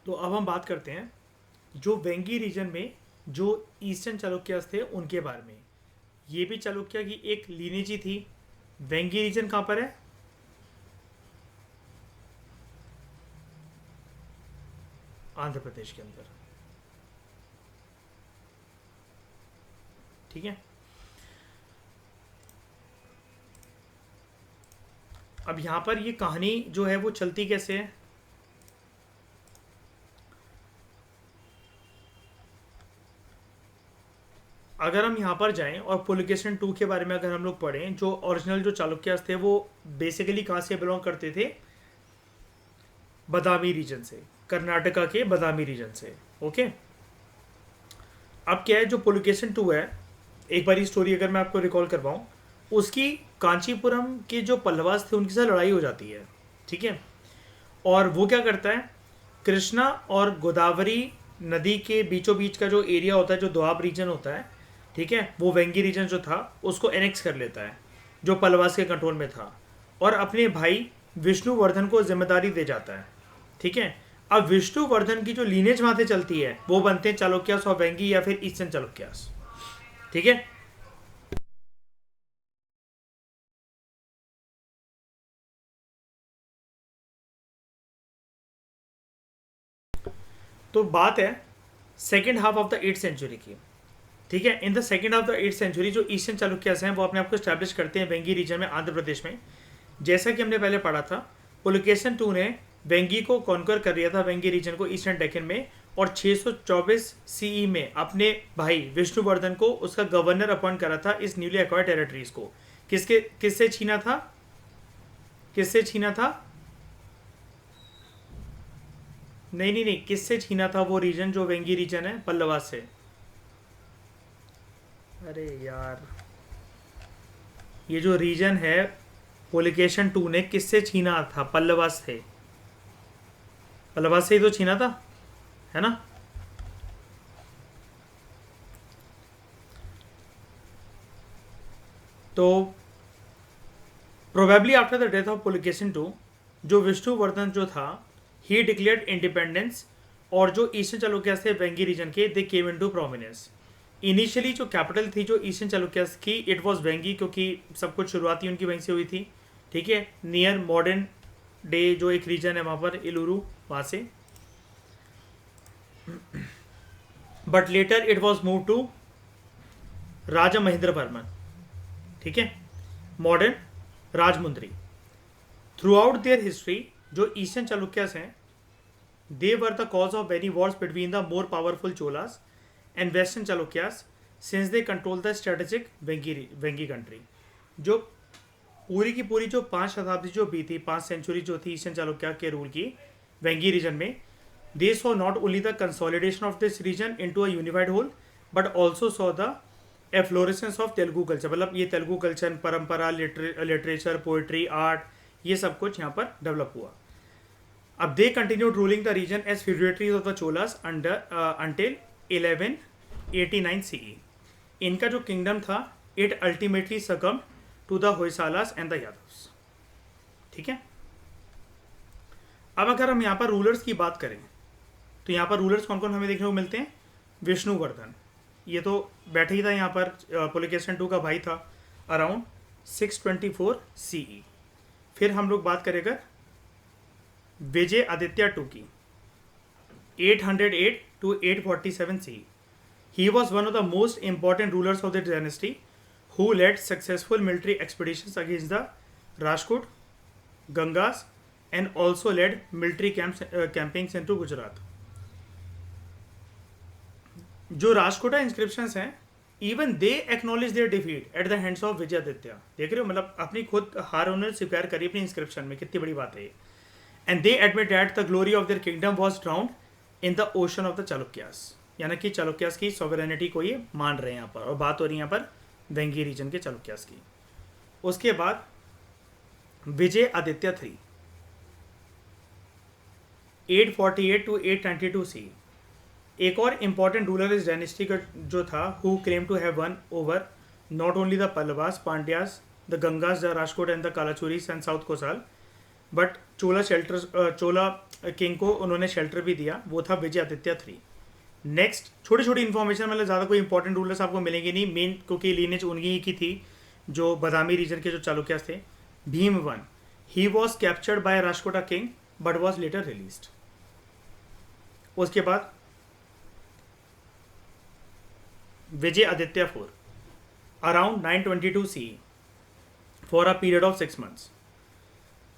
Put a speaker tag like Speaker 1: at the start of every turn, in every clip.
Speaker 1: तो अब हम बात करते हैं जो वेंगी रीजन में जो ईस्टर्न चालुक्यास थे उनके बारे में। ये भी चालुक्य की एक लीनेजी थी। वेंगी रीजन कहाँ पर है? आंध्र प्रदेश के अंदर। ठीक है। अब यहाँ पर ये कहानी जो है वो चलती कैसे है? अगर हम यहाँ पर जाएं और पुलिकेशन 2 के बारे में अगर हम लोग पढ़ें, जो ओरिजिनल जो चालुक्यास थे वो बेसिकली कहाँ से बिलोंग करते थे? बदामी रीजन से, कर्नाटका के बदामी रीजन से। ओके। अब क्या है, जो पुलिकेशन 2 है, एक बारी स्टोरी अगर मैं आपको रिकॉल करवाऊँ, उसकी कांचीपुरम के जो पल्लवास थे उनके साथ लड़ाई हो जाती है। ठीक है। और वो क्या करता है, कृष्णा और गोदावरी नदी के बीचों बीच का जो एरिया होता है, जो दोआब रीजन होता है, ठीक है, वो वेंगी रीजन जो था उसको एनेक्स कर लेता है, जो पलवास के कंट्रोल में था, और अपने भाई विष्णुवर्धन को जिम्मेदारी दे जाता है। ठीक है। अब विष्णुवर्धन की जो लीनेज वहां से चलती है वो बनते हैं चालुक्यास और वेंगी, या फिर ईस्टर्न चालुक्यास। ठीक है। तो बात है second half of the 8th century की। ठीक है। In the second half the 8th century जो ईस्टर्न चालुक्यास हैं वो अपने आप को स्टैब्लिश करते हैं वेंगी रीजन में, आंध्र प्रदेश में। जैसा कि हमने पहले पढ़ा था, पुलकेशन 2 ने वेंगी को कॉन्कर कर लिया था, वेंगी रीजन को ईस्टर्न डेक्कन में, और 624 सीई में अपने भाई विष्णुवर्धन को उसका गवर्नर अपॉइंट करा था इस न्यूली एक्वायर्ड टेरिटरीज को। किससे छीना था? किससे छीना था? नहीं नहीं नहीं, किससे छीना था वो रीजन जो वेंगी रीजन है? पल्लवास से। अरे यार, ये जो रीजन है पुलिकेशन 2 ने किससे छीना था? पल्लवास से। पल्लवास से ही तो छीना था, है ना? तो probably after the death of Pulakeshin 2, जो विष्णुवर्धन जो था, ही डिक्लेयर्ड इंडिपेंडेंस, और जो ईस्टर्न चालुक्यास थे वेंगी रीजन के, दे केम इनटू प्रोमिनेंस। इनिशियली जो कैपिटल थी जो ईस्टर्न चालुक्यास की, इट वाज वेंगी, क्योंकि सब कुछ शुरुआती उनकी वहीं से हुई थी। ठीक है। नियर मॉडर्न डे जो एक रीजन है वहाँ पर, इलुरु, वहाँ से। But later it was move to Raja Mahendra Varman. ठीक है। Modern Rajahmundry. Throughout their history जो ईस्टर्न चालुक्यास हैं, they were the cause of many wars between the more powerful Cholas and western Chalukyas, since they control the strategic Vengi country. जो पूरी की पूरी जो 5 शताब्दी जो भी थी, 5 सेंचुरी जो थी ईस्टर्न चालुक्या के रूल की वेंगी रीजन में, they saw not only the consolidation of this region into a unified whole, but also saw the efflorescence of Telugu culture. मतलब ये तेलुगु कल्चर, परंपरा, लिटरेचर, पोइट्री, आर्ट, ये सब कुछ यहाँ पर डेवलप हुआ। अब they continued ruling the region as feudatories of the Cholas under until 1189 CE. इनका जो किंगडम था, it ultimately succumb to the Hoysalas and the Yadavs. ठीक है। अब अगर हम यहाँ पर रूलर्स की बात करें, तो यहाँ पर रूलर्स कौन कौन हमें देखने को मिलते हैं? विष्णुवर्धन, ये तो बैठे ही था यहाँ पर, पुलिकेशन 2 का भाई था, अराउंड 624 सीई। फिर हम लोग बात करेंगे विजय आदित्य 2 की, 808 to 847 CE. He was one of the most important rulers of the dynasty who led successful military expeditions against the Rajput, Gangas, and also led military campings into Gujarat. जो राजकोटा inscriptions हैं, even they acknowledge their defeat at the hands of Vijayaditya. देख रहे हो, मतलब अपनी खुद हार उन्होंने स्वीकार करी अपनी इंस्क्रिप्शन में, कितनी बड़ी बात है ये। And they admit that the glory of their kingdom was drowned in the ocean of the Chalukyas. यानी कि चालुक्यास की सॉवरेनिटी को ये मान रहे हैं यहाँ पर, और बात हो रही है यहाँ पर वेंगी रीजन के चालुक्यास की। उसके बाद विजय आदित्य 3, 848 to 892 सी। एक और इंपॉर्टेंट रूलर इस डायनेस्टी का जो था, who claim to have won over not only the Pallavas, Pandyas, the Gangas, the Rajkot and the Kalachuris and south Kosala, but Chola king को उन्होंने शेल्टर भी दिया, वो था विजय आदित्य 3। नेक्स्ट छोटी छोटी इन्फॉर्मेशन, मतलब ज़्यादा कोई इंपॉर्टेंट रूलर्स आपको मिलेंगे नहीं, मेन क्योंकि लीनेज उनकी ही की थी जो बदामी रीजन के जो चालुक्यास थे। Bhima 1, he was captured by Rashtrakuta king but was later released. उसके बाद Vijaya Aditya 4 around 922 C for a period of 6 months.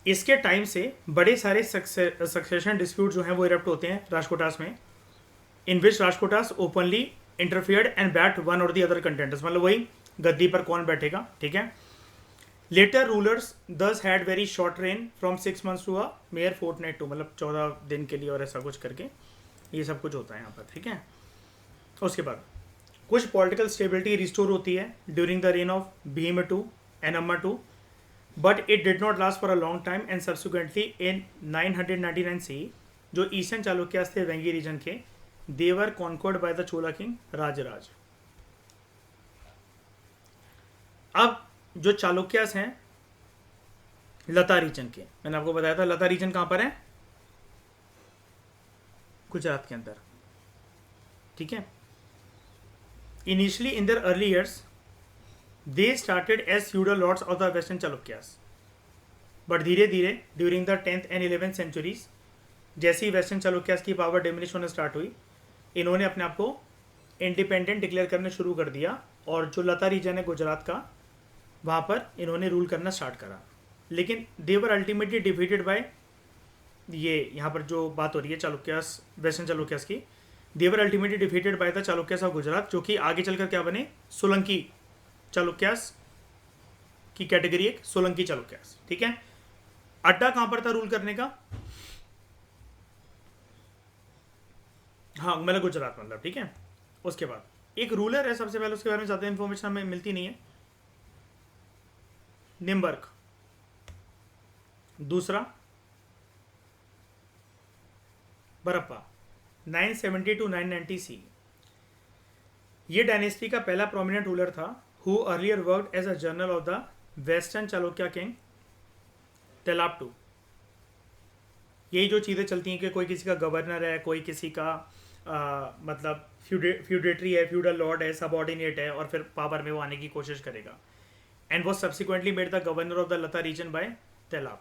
Speaker 1: इसके टाइम से बड़े सारे सक्सेशन डिस्प्यूट जो हैं वो इरप्ट होते हैं राजकोटास में, in which Rajkotas openly interfered and backed one or the other कंटेंटर्स, मतलब वही गद्दी पर कौन बैठेगा, ठीक है। Later rulers thus had very short reign from 6 months to a mere fortnight two, मतलब 14 दिन के लिए और ऐसा कुछ करके ये सब कुछ होता है यहाँ पर, ठीक है। उसके बाद कुछ पॉलिटिकल स्टेबिलिटी रिस्टोर होती है during the reign of Bhima 2 and Amma 2, but it did not last for a long time and subsequently in 999 C जो ईस्टर्न चालुक्यास थे वेंगी रीजन के, they were conquered by the Chola king Rajaraja. अब जो चालुक्यास हैं लता रीजन के, मैंने आपको बताया था लता रीजन कहां पर है, गुजरात के अंदर, ठीक है। Initially in their early years they started as feudal lords of the western Chalukyas, but धीरे धीरे during the 10th and 11th centuries जैसे ही वेस्टर्न चालुक्यास की पावर डिमिनिश होना स्टार्ट हुई, इन्होंने अपने आप को इंडिपेंडेंट डिक्लेयर करने शुरू कर दिया, और जो लता रीजन है गुजरात का, वहाँ पर इन्होंने रूल करना स्टार्ट करा। लेकिन देवर अल्टीमेटली डिफीटेड बाय, ये यहाँ पर जो बात हो रही है चालुक्यास, वेस्टर्न चालुक्यास की, they were ultimately defeated by the Chalukyas of Gujarat, जो कि आगे चलकर क्या बने, सोलंकी चालुक्यास की कैटेगरी एक सोलंकी चालुक्यास, ठीक है। अड्डा कहाँ पर था रूल करने का, हाँ मतलब गुजरात, मतलब ठीक है। उसके बाद एक रूलर है, सबसे पहले उसके बारे में ज़्यादा इंफॉर्मेशन हमें मिलती नहीं है, निम्बर्क। दूसरा बरप्पा 970 टू 990 सी, ये डायनेस्टी का पहला प्रोमिनेंट रूलर था, who earlier worked as a general of the western Chalukya king Tailapa. यही जो चीज़ें चलती हैं कि कोई किसी का गवर्नर है, कोई किसी का मतलब फ्यूडेटरी है, फ्यूडल लॉर्ड है, सबऑर्डिनेट है, और फिर पावर में वो आने की कोशिश करेगा, and was subsequently made the governor of the Lata region by Tailapa,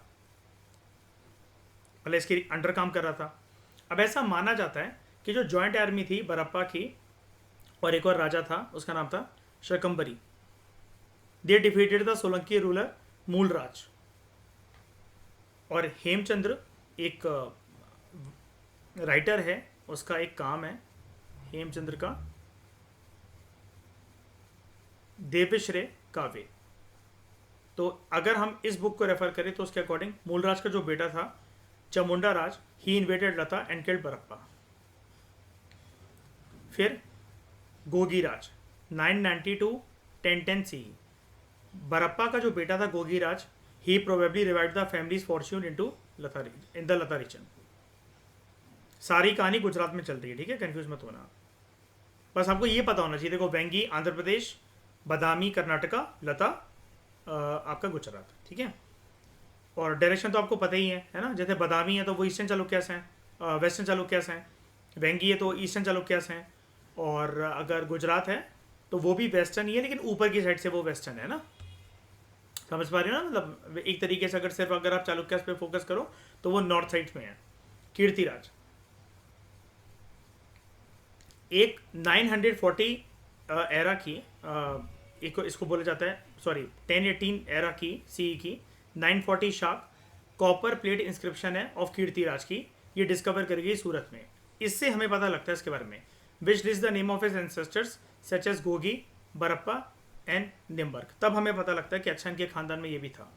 Speaker 1: मतलब इसके अंडर काम कर रहा था। अब ऐसा माना जाता है कि जो जॉइंट आर्मी थी बरप्पा की और एक और राजा था, उसका नाम था Shakambhari, they defeated the Solanki ruler Mularaja, और हेमचंद्र एक राइटर है, उसका एक काम है हेमचंद्र का देवश्रेय काव्य। तो अगर हम इस बुक को रेफर करें तो उसके अकॉर्डिंग मूलराज का जो बेटा था चामुंडा राज, ही इन्वेडेड लता एंड किल्ड बरप्पा। फिर गोगी राज 990 टू 1010 सी, बरप्पा का जो बेटा था Goggi Raj, he probably revived the family's fortune in the Lata region. सारी कहानी गुजरात में चल रही है, ठीक है, कंफ्यूज मत होना, बस आपको ये पता होना चाहिए। देखो वेंगी आंध्र प्रदेश, बदामी कर्नाटका, लता आपका गुजरात, ठीक है। और डायरेक्शन तो आपको पता ही है ना, जैसे बदामी है तो वो ईस्टर्न चालुक्यास हैं, वेस्टर्न चालुक्यास हैं, वेंगी है तो ईस्टर्न चालुक्यास हैं, और अगर गुजरात है तो वो भी वेस्टर्न ही है, लेकिन ऊपर की साइड से वो वेस्टर्न है ना, समझ पा रहे हो ना, मतलब एक तरीके से अगर आप चालुक्यास पे फोकस करो तो वो नॉर्थ साइड में है। कीर्तिराज एक 940 एरा की, एक इसको बोला जाता है, सॉरी 1018 एरा की सीई की 940 शार्प कॉपर प्लेट इंस्क्रिप्शन है ऑफ कीर्तिराज की, ये डिस्कवर करी गई सूरत में। इससे हमें पता लगता है इसके बारे में, which list the name of his ancestors such as Goggi, Barappa and Nimbarka. तब हमें पता लगता है कि अच्छा इनके खानदान में ये भी था।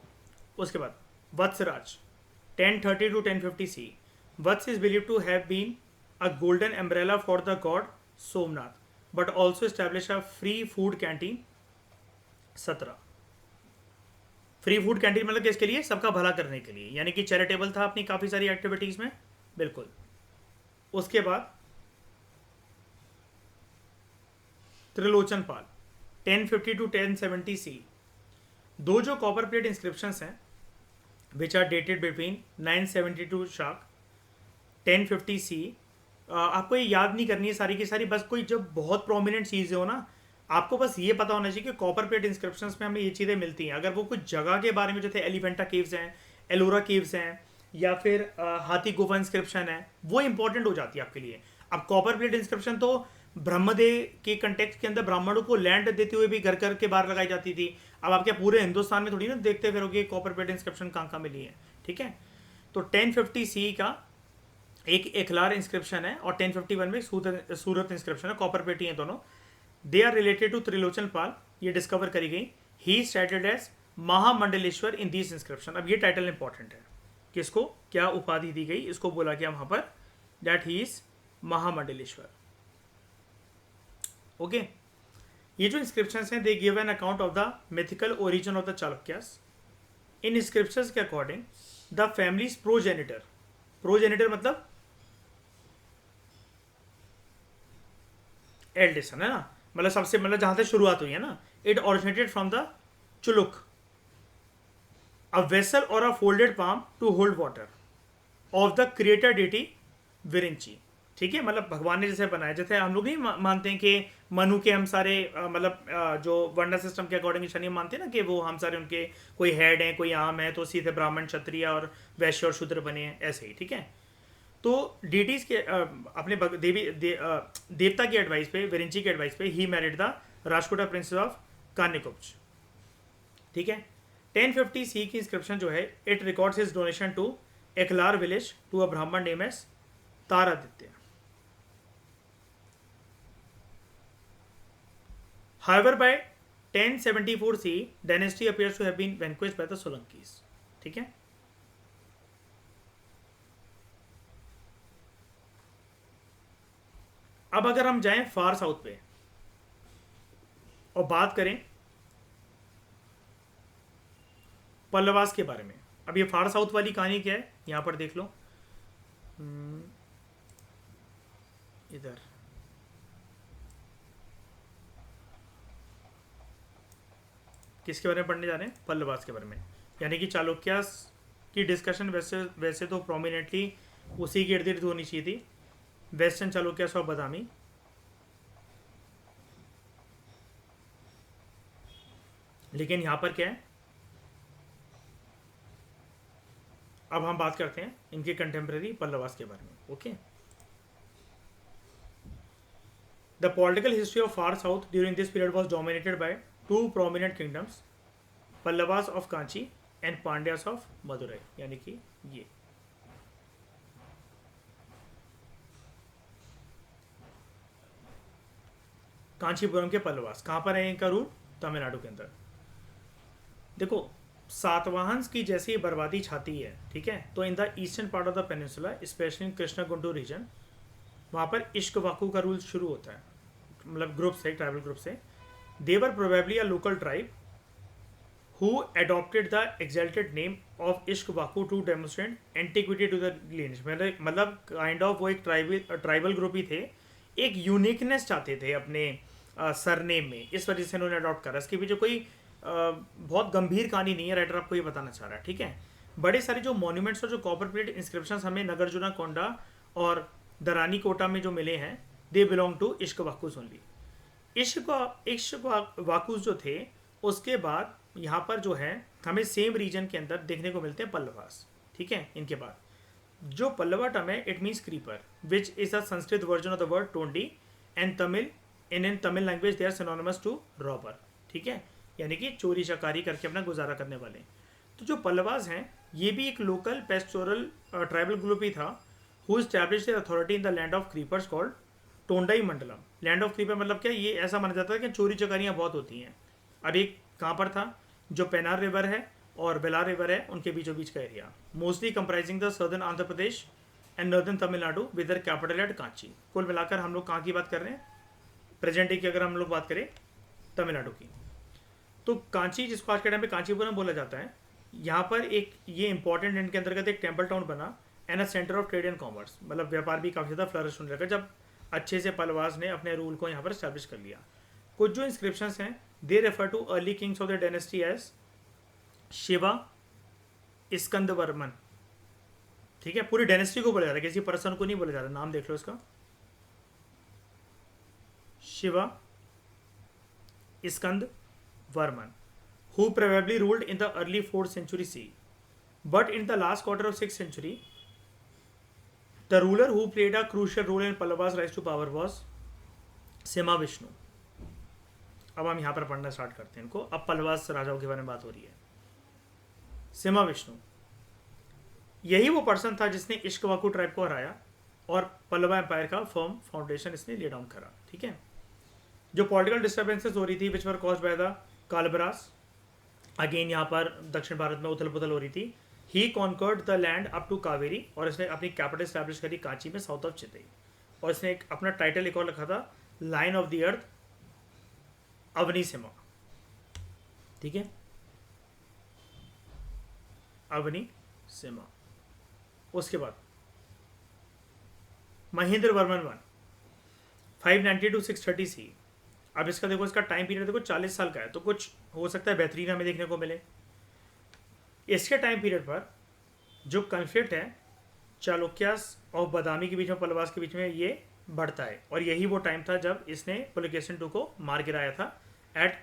Speaker 1: उसके बाद Vatsaraja 1030 to 1050 C, Vatsa is believe to have been a golden umbrella for the god Somnath, but also establish a free food canteen 17। Free food canteen मतलब किसके लिए, सबका भला करने के लिए, यानी कि चैरिटेबल था अपनी काफ़ी सारी एक्टिविटीज़ में, बिल्कुल। उसके बाद त्रिलोचन पाल 1050 टू 1070 सी, दो जो कॉपर प्लेट इंस्क्रिप्शंस हैं विच आर डेटेड बिटवीन 972 शाक 1050 सी। आपको ये याद नहीं करनी है सारी की सारी, बस कोई जब बहुत प्रोमिनेंट चीज़ें हो ना, आपको बस ये पता होना चाहिए कि कॉपर प्लेट इंस्क्रिप्शंस में हमें ये चीज़ें मिलती हैं। अगर वो कुछ जगह के बारे में, जैसे एलिफेंटा केव्स हैं, एलोरा केव्स हैं, या फिर हाथी गुफा इंस्क्रिप्शन है, वो इंपॉर्टेंट हो जाती है आपके लिए। अब कॉपर प्लेट इंस्क्रिप्शन तो ब्रह्मदेव के कंटेक्स्ट के अंदर ब्राह्मणों को लैंड देते हुए भी घर घर के बाहर लगाई जाती थी। अब आपके पूरे हिंदुस्तान में थोड़ी ना देखते फिरोगे कॉपर प्लेट इंस्क्रिप्शन कहाँ कहाँ मिली है, ठीक है। तो 1050 सी का एक एखलार इंस्क्रिप्शन है और 1051 में सूरत इंस्क्रिप्शन है, कॉपर प्लेट ही है दोनों। They are related to Trilochan Pal, ये डिस्कवर करी गई। He styled as Mahamandaleshwar in this inscription. अब ये टाइटल इंपॉर्टेंट है, किसको क्या उपाधि दी गई, इसको बोला गया वहां पर that he is Mahamandaleshwar. Okay, ये जो इंस्क्रिप्शन हैं they give an account of the mythical origin of the Chalukyas. इन इंस्क्रिप्शंस के according the family's progenitor, progenitor मतलब एल्डेस्ट है ना, मतलब सबसे, मतलब जहां से शुरुआत हुई है ना। It originated from the chuluk, a vessel or a folded palm to hold water of the creator deity Virinchi. ठीक है, मतलब भगवान ने जैसे बनाया, जैसे हम लोग नहीं मानते हैं कि मनु के हम सारे जो वर्णा सिस्टम के अकॉर्डिंग शनि मानते हैं ना कि वो हम सारे उनके कोई हेड हैं, कोई आम है, तो सीधे ब्राह्मण क्षत्रिय और वैश्य और शूद्र बने हैं, ऐसे ही। ठीक है, तो डीटीज के अपने देवता की एडवाइस पे, विरिंची की एडवाइस पे he married the Rajkota princess of Kanyakubja. ठीक है, 1050 सी की इंस्क्रिप्शन जो है, it records his donation to Ekalar village to a Brahmin name as Taraditya. However, by 1074 C, dynasty appears to have been vanquished by the Solankis. ठीक है, अब अगर हम जाएं फार साउथ पे और बात करें पल्लवास के बारे में। अब ये फार साउथ वाली कहानी क्या है, यहां पर देख लो। इधर किसके बारे में पढ़ने जा रहे हैं, पल्लवास के बारे में। यानी कि चालुक्यास की डिस्कशन वैसे तो प्रोमिनेंटली उसी के इर्द गिर्द होनी चाहिए थी, वेस्टर्न चालुक्यास और बदामी। लेकिन यहां पर क्या है, अब हम बात करते हैं इनके कंटेम्प्रेरी पल्लवास के बारे में। Okay, the political history of far south during this period was dominated by two prominent kingdoms, Pallavas of Kanchi and Pandyas of Madurai. यानी कि ये कांचीपुरम के पल्लवास कहां पर है, इनका रूल तमिलनाडु के अंदर। देखो, सातवाहन की जैसी बर्बादी छाती है, ठीक है, तो in the eastern part of the peninsula, specially in Krishna Guntur region, वहां पर इश्कवाकू का रूल शुरू होता है, मतलब ग्रुप से, ट्राइबल ग्रुप से। They were probably a local tribe who adopted the exalted name of Ikshvaku to demonstrate antiquity to the lineage। मतलब काइंड ऑफ वो एक ट्राइबल ग्रुप ही थे, एक यूनिकनेस चाहते थे अपने सरनेम में, इस वजह से उन्होंने अडॉप्ट करा। इसके पीछे कोई बहुत गंभीर कहानी नहीं है, राइटर आपको ये बताना चाह रहा है। ठीक है, बड़े सारे जो मॉन्यूमेंट्स और जो कॉपर प्लेट इंस्क्रिप्शंस हमें नगरजुना कोंडा और दरानी कोटा में जो मिले हैं, दे बिलोंग टू इश्कवाकूज ओनली। इश्कवाकूज जो थे, उसके बाद यहाँ पर जो है हमें सेम रीजन के अंदर देखने को मिलते हैं पल्लवास। ठीक है, इनके बाद जो पल्लवा टर्म है, it means creeper, which is a Sanskrit version of the word Tondi and Tamil, in Tamil language they are synonymous to robber. ठीक है, यानी कि चोरी चकारी करके अपना गुजारा करने वाले। तो जो पल्लवास हैं, ये भी एक लोकल पेस्टोरल ट्राइबल ग्रुप ही था, who established authority in the land of creepers called Tondai Mandalam. Land of creeper मतलब क्या, ये ऐसा माना जाता है कि चोरी चकारियाँ बहुत होती हैं। अब एक कहाँ पर था, जो पेनार रिवर है और बेलार रिवर है, उनके बीचों बीच का area, mostly comprising the southern Andhra Pradesh and northern Tamil Nadu with their capital eight Kanchi. कुल मिलाकर हम लोग कहाँ की बात कर रहे हैं, प्रेजेंट डे की अगर हम लोग बात करें तमिलनाडु की, तो कांची, जिसको आज के टाइम पे कांचीपुरम बोला जाता है, यहाँ पर एक ये इंपॉर्टेंट इनके अंतर्गत एक टेम्पल टाउन बना and a centre of trade and commerce. मतलब व्यापार भी काफ़ी ज़्यादा फ्लरिश होने लगा जब अच्छे से पल्लवास ने अपने रूल को यहाँ पर स्टैब्लिश कर लिया। कुछ जो इंस्क्रिप्शंस हैं, they refer to early kings of the dynasty as Shiva Skandavarman, ठीक है, पूरी डायनेस्टी को बोला जा रहा है, किसी पर्सन को नहीं बोला जा रहा, नाम देख लो इसका, Shiva स्कंदवर्मन, who probably ruled in the early 4th century CE. But in the last quarter of 6th century, the ruler who played a crucial role in Pallava's rise to power was सिमा विष्णु. अब हम यहाँ पर पढ़ना स्टार्ट करते हैं इनको. अब पल्लवास राजाओं के बारे में बात हो रही है. सिमा विष्णु, यही वो पर्सन था जिसने इश्कवाकू ट्राइब को हराया और पल्लवा एम्पायर का फर्म फाउंडेशन इसने ले डाउन करा. ठीक है. जो पॉलिटिकल डिस्टर्बेंसेस हो रही थी विच वर कॉज्ड बाय द कालबरास, अगेन यहाँ पर दक्षिण भारत में उथल पुथल हो रही थी. He conquered the land up to Kaveri और इसने अपनी कैपिटल स्टैब्लिश करी कांची में, साउथ ऑफ चितई. और इसने एक अपना टाइटल एक और रखा था, line of the earth Avani Simha. ठीक है, अवनी सिमा. उसके बाद Mahendra Varman one 590 to 630 C. अब इसका देखो, इसका टाइम पीरियड देखो 40 साल का है, तो कुछ हो सकता है बेहतरीन हमें देखने को मिले. इसके टाइम पीरियड पर जो कन्फ्लिक्ट है चालुक्यास और बादामी के बीच में, पल्लवास के बीच में, ये बढ़ता है. और यही वो टाइम था जब इसने पुलकेशिन II को मार गिराया था at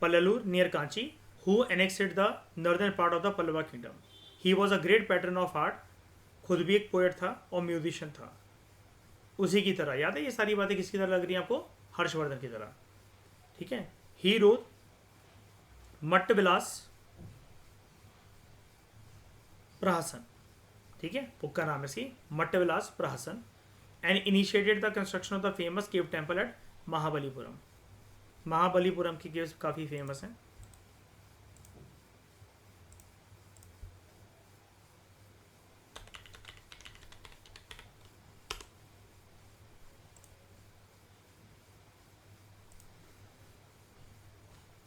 Speaker 1: Pallalur near Kanchi, who annexed the northern part of the Pallava kingdom. He was a great patron of art, खुद भी एक पोएट था और म्यूजिशियन था. उसी की तरह, याद है ये सारी बातें किसकी तरह लग रही हैं आपको? हर्षवर्धन की तरह. ठीक है. ही रोट मट्ट विलास प्रहसन. ठीक है, बुक का नाम है इसकी, Matta Vilasa Prahasana. And initiated the construction of the famous cave temple at Mahabalipuram. Mahabalipuram की केव्स काफ़ी फेमस हैं.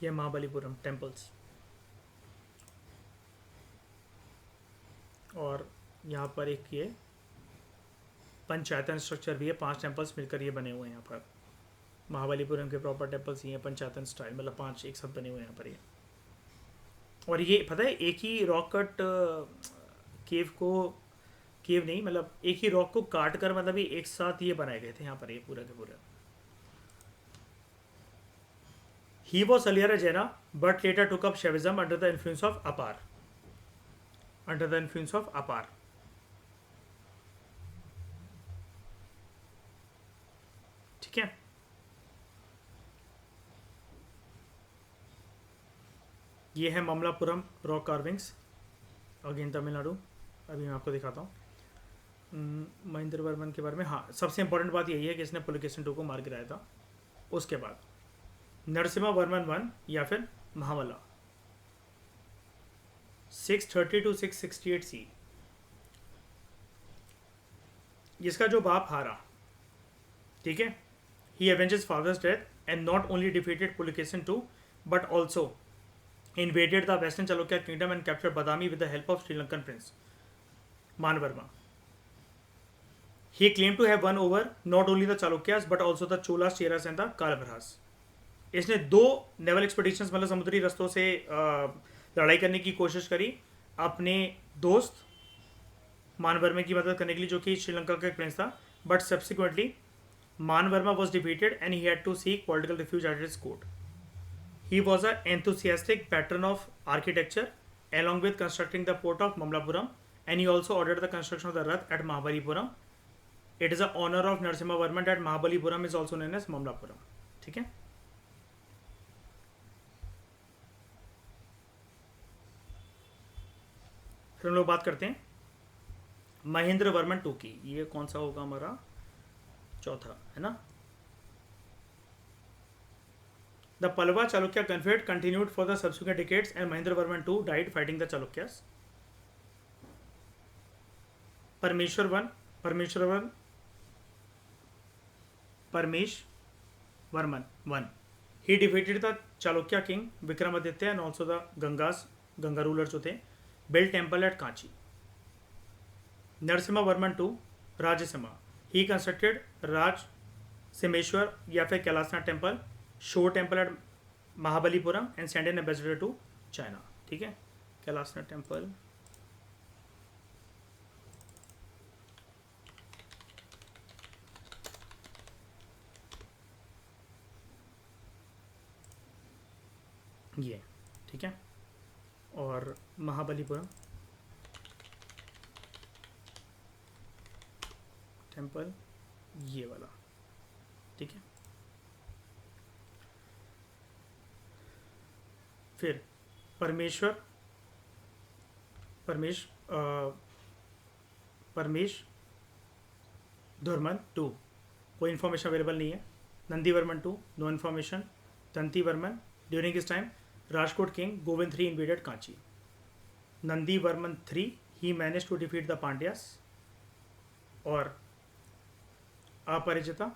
Speaker 1: ये महाबलीपुरम टेम्पल्स. और यहाँ पर एक ये पंचायतन स्ट्रक्चर भी है, 5 टेम्पल्स मिलकर ये बने हुए हैं. यहाँ पर महाबलीपुरम के प्रॉपर टेम्पल्स ही हैं, पंचायतन स्टाइल, मतलब 5 एक साथ बने हुए हैं यहाँ पर ये. और ये पता है एक ही रॉक कट केव को, केव नहीं मतलब एक ही रॉक को काट कर मतलब ये एक साथ ये बनाए गए थे यहाँ पर, ये पूरा के पूरा. He was earlier a Jaina, but later took up Shaivism under the influence of Apar. Under the influence of Apar. ठीक है. ये है Mamallapuram rock carvings, again Tamil Nadu. अभी मैं आपको दिखाता हूँ महेंद्र वर्मन के बारे में. हाँ, सबसे इंपॉर्टेंट बात यही है कि इसने पुलकेशिन II को मार गिराया था. उसके बाद नरसिम्हा वर्मन वन या फिर महामला 630 to 668 सी. जिसका जो बाप हारा, ठीक है, he avenges father's death and not only defeated Pulakeshin II but also invaded the western Chalukya kingdom and captured Badami with the help of Sri Lankan prince Manvarma. He claimed to have won over not only the Chalukyas but also the Cholas, Cheras and the Kalabharas. इसने 2 naval expeditions मतलब समुद्री रस्तों से लड़ाई करने की कोशिश करी अपने दोस्त मानवर्मा की मदद करने के लिए, जो कि श्रीलंका का एक प्रिंस था. But subsequently Manavarma was defeated and he had to seek political refuge at his court. He was an enthusiastic patron of architecture along with constructing the port of Mamlapuram, and he also ordered the construction of the Rath at Mahabalipuram. It is a honor of Narasimha Varman that Mahabalipuram is also known as Mamlapuram. ठीक है. फिर हम लोग बात करते हैं Mahendra Varman II की. ये कौन सा होगा हमारा? चौथा है ना. The Pallava Chalukya conflict continued for the subsequent decades and Mahendra Varman II died fighting the Chalukyas. Parmeshwarman I. He defeated the Chalukya king Vikramaditya and also the Ganga rulers जो थे. Built temple at Kanchi. Narasimha Varman II Rajasimha. He constructed Raj Simeshwar या फिर Kailashnath temple, shore temple at Mahabalipuram and sent an ambassador to China. ठीक है. कैलासना temple, ये ठीक है, और महाबलीपुरम टेम्पल ये वाला, ठीक है। फिर परमेश धुरमन 2, कोई इन्फॉर्मेशन अवेलेबल नहीं है। Nandivarman 2, no information. Dantivarman, during his time Rajkot king Govind 3 invaded Kanchi. Nandivarman 3, he manage to defeat the Pandyas. और Aparajita,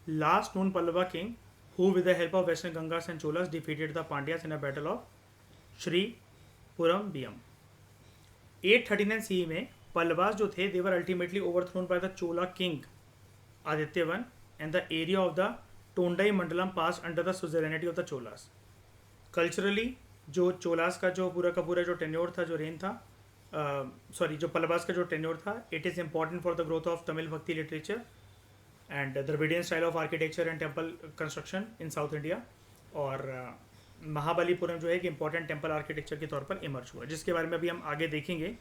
Speaker 1: last known Pallava king who with the help of Western Gangas and Cholas defeated the Pandyas in a battle of Shri Puram Biyam। 839 CE में पल्लवास जो थे, they were ultimately overthrown by the Chola king Aditya I, and the area of the Tondai Mandalam passed under the suzerainty of the Cholas। Culturally जो चोलास का जो पूरा जो tenure था, जो रेन था, जो पल्लवास का जो टेन्योर था, it is important for the growth of Tamil bhakti literature and Dravidian style of architecture and temple construction in south India. और महाबलीपुरम जो है कि इंपॉर्टेंट टेम्पल आर्किटेक्चर के तौर पर इमर्ज हुआ, जिसके बारे में अभी हम आगे देखेंगे।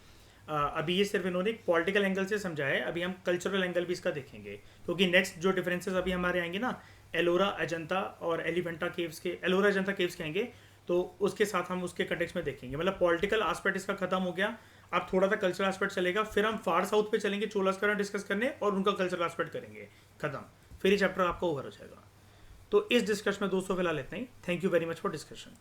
Speaker 1: अभी ये सिर्फ इन्होंने एक पॉलिटिकल एंगल से समझाया है, अभी हम कल्चरल एंगल भी इसका देखेंगे, क्योंकि नेक्स्ट जो डिफरेंसेस अभी हमारे आएंगे ना, एलोरा अजंता और एलिफेंटा केव्स के, एलोरा अजंता केव्स के आएंगे, तो उसके साथ हम उसके कंटेक्स्ट में देखेंगे। मतलब पॉलिटिकल एस्पेक्ट इसका खत्म हो गया, अब थोड़ा सा कल्चरल एस्पेक्ट चलेगा, फिर हम फार साउथ पे चलेंगे चोलास का डिस्कस करने और उनका कल्चरल एस्पेक्ट करेंगे, खत्म, फिर ये चैप्टर आपका ओवर हो जाएगा। तो इस डिस्कशन में दोस्तों फिलहाल इतना ही। Thank you very much for discussion.